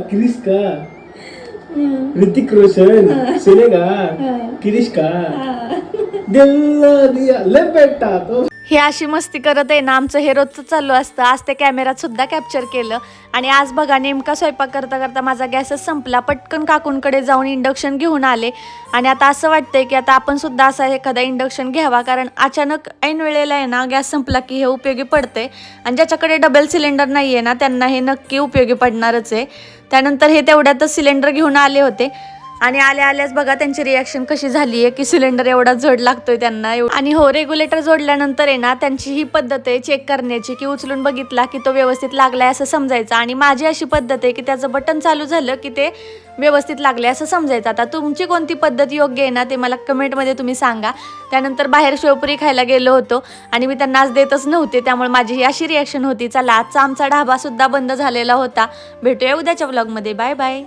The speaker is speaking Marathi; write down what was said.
क्रिश का, ऋतिक रोशन, सुनेगा, क्रिश का, दिल दिया ले बेटा तो. हे अशी मस्ती करत आहे ना, आमचं हे रोजचं चालू असतं. आज ते कॅमेऱ्यात सुद्धा कॅप्चर केलं. आणि आज बघा नेमका स्वयंपाक करता करता माझा गॅसच संपला. पटकन काकूंकडे जाऊन इंडक्शन घेऊन आले. आणि आता असं वाटतंय की आता आपण सुद्धा असा एखादा इंडक्शन घ्यावा, कारण अचानक ऐन वेळेला आहे ना गॅस संपला की हे उपयोगी पडते. आणि ज्याच्याकडे डबल सिलेंडर नाही आहे ना त्यांना हे नक्की उपयोगी पडणारच आहे. त्यानंतर हे तेवढ्यातच सिलेंडर घेऊन आले होते. आणि आल्याच बघा त्यांची रिॲक्शन कशी झाली आहे की सिलेंडर एवढा जड लागतोय त्यांना. आणि हो, रेग्युलेटर जोडल्यानंतर आहे ना त्यांची ही पद्धत आहे चेक करण्याची, की उचलून बघितला की तो व्यवस्थित लागलाय असं समजायचं. आणि माझी अशी पद्धत आहे की त्याचं बटन चालू झालं की ते व्यवस्थित लागले असं समजायचं. आता तुमची कोणती पद्धत योग्य आहे ना ते मला कमेंटमध्ये तुम्ही सांगा. त्यानंतर बाहेर शेवपुरी खायला गेलो होतो आणि मी त्यांना आज देतच नव्हते, त्यामुळे माझी ही अशी रिॲक्शन होती. चला, आजचा आमचा ढाबा सुद्धा बंद झालेला होता. भेटूया उद्याच्या व्लॉगमध्ये. Bye bye.